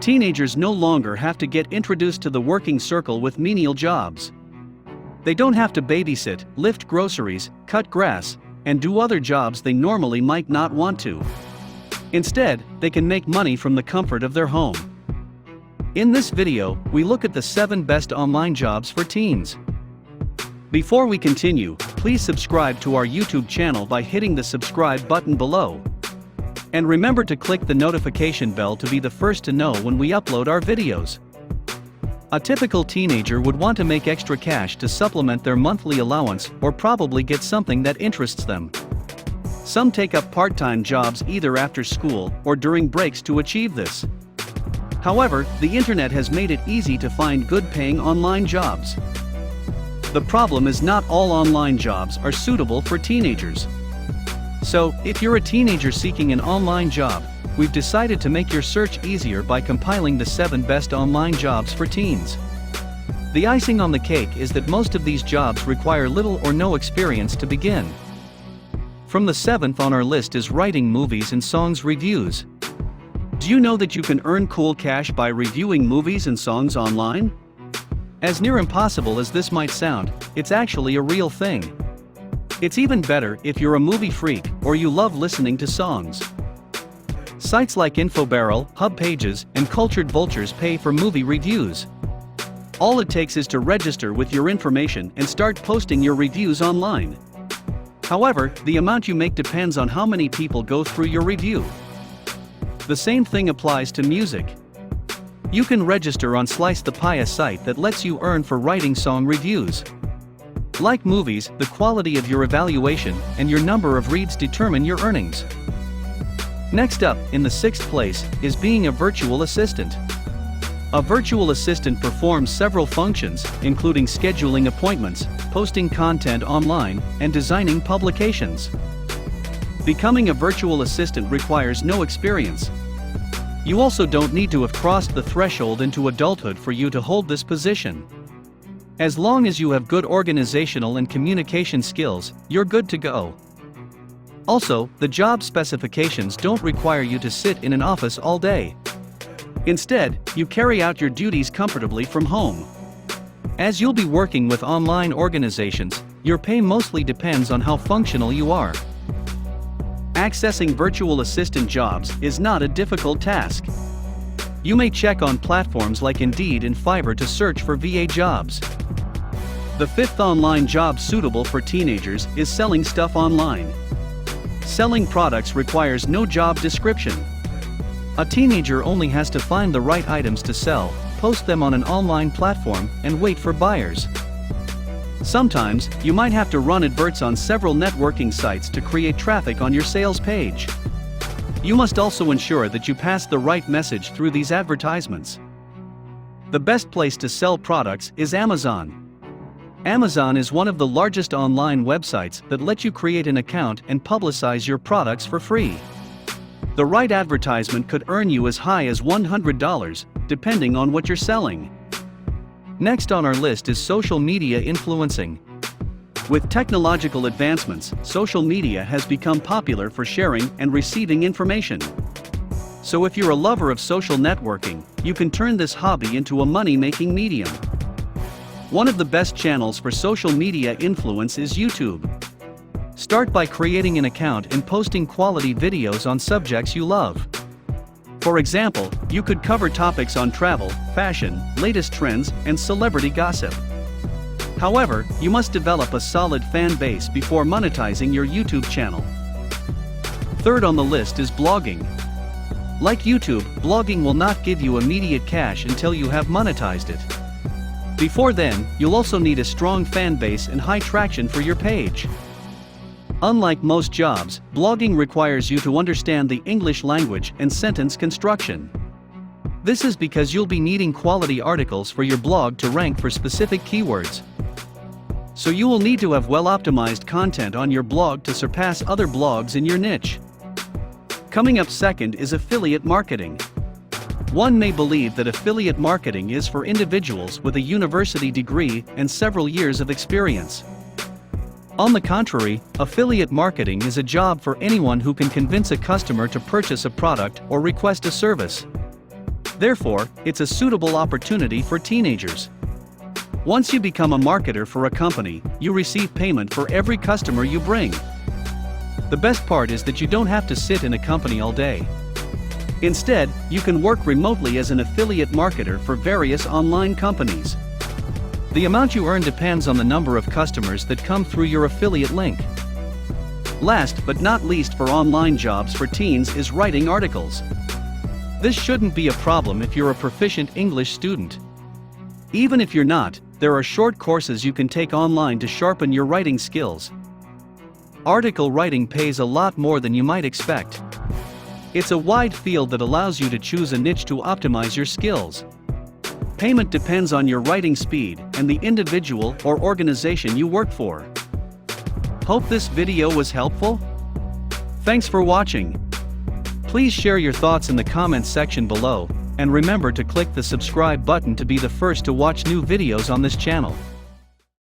Teenagers no longer have to get introduced to the working circle with menial jobs. They don't have to babysit, lift groceries, cut grass, and do other jobs they normally might not want to. Instead, they can make money from the comfort of their home. In this video, we look at the 7 best online jobs for teens. Before we continue, please subscribe to our YouTube channel by hitting the subscribe button below. And remember to click the notification bell to be the first to know when we upload our videos. A typical teenager would want to make extra cash to supplement their monthly allowance or probably get something that interests them. Some take up part-time jobs either after school or during breaks to achieve this. However, the internet has made it easy to find good-paying online jobs. The problem is not all online jobs are suitable for teenagers. So, if you're a teenager seeking an online job, we've decided to make your search easier by compiling the 7 best online jobs for teens. The icing on the cake is that most of these jobs require little or no experience to begin. From the 7th on our list is writing movies and songs reviews. Do you know that you can earn cool cash by reviewing movies and songs online? As near impossible as this might sound, it's actually a real thing. It's even better if you're a movie freak or you love listening to songs. Sites like InfoBarrel, HubPages, and Cultured Vultures pay for movie reviews. All it takes is to register with your information and start posting your reviews online. However, the amount you make depends on how many people go through your review. The same thing applies to music. You can register on Slice the Pie, a site that lets you earn for writing song reviews. Like movies, the quality of your evaluation and your number of reads determine your earnings. Next up, in the 6th place, is being a virtual assistant. A virtual assistant performs several functions, including scheduling appointments, posting content online, and designing publications. Becoming a virtual assistant requires no experience. You also don't need to have crossed the threshold into adulthood for you to hold this position. As long as you have good organizational and communication skills, you're good to go. Also, the job specifications don't require you to sit in an office all day. Instead, you carry out your duties comfortably from home. As you'll be working with online organizations, your pay mostly depends on how functional you are. Accessing virtual assistant jobs is not a difficult task. You may check on platforms like Indeed and Fiverr to search for VA jobs. The 5th online job suitable for teenagers is selling stuff online. Selling products requires no job description. A teenager only has to find the right items to sell, post them on an online platform, and wait for buyers. Sometimes, you might have to run adverts on several networking sites to create traffic on your sales page. You must also ensure that you pass the right message through these advertisements. The best place to sell products is Amazon. Amazon is one of the largest online websites that let you create an account and publicize your products for free. The right advertisement could earn you as high as $100, depending on what you're selling. Next on our list is social media influencing. With technological advancements, social media has become popular for sharing and receiving information. So if you're a lover of social networking, you can turn this hobby into a money-making medium. One of the best channels for social media influence is YouTube. Start by creating an account and posting quality videos on subjects you love. For example, you could cover topics on travel, fashion, latest trends, and celebrity gossip. However, you must develop a solid fan base before monetizing your YouTube channel. 3rd on the list is blogging. Like YouTube, blogging will not give you immediate cash until you have monetized it. Before then, you'll also need a strong fan base and high traction for your page. Unlike most jobs, blogging requires you to understand the English language and sentence construction. This is because you'll be needing quality articles for your blog to rank for specific keywords. So you will need to have well-optimized content on your blog to surpass other blogs in your niche. Coming up second is affiliate marketing. One may believe that affiliate marketing is for individuals with a university degree and several years of experience. On the contrary, affiliate marketing is a job for anyone who can convince a customer to purchase a product or request a service. Therefore, it's a suitable opportunity for teenagers. Once you become a marketer for a company, you receive payment for every customer you bring. The best part is that you don't have to sit in a company all day. Instead, you can work remotely as an affiliate marketer for various online companies. The amount you earn depends on the number of customers that come through your affiliate link. Last but not least for online jobs for teens is writing articles. This shouldn't be a problem if you're a proficient English student. Even if you're not, there are short courses you can take online to sharpen your writing skills. Article writing pays a lot more than you might expect. It's a wide field that allows you to choose a niche to optimize your skills. Payment depends on your writing speed and the individual or organization you work for. Hope this video was helpful. Thanks for watching. Please share your thoughts in the comments section below, and remember to click the subscribe button to be the first to watch new videos on this channel.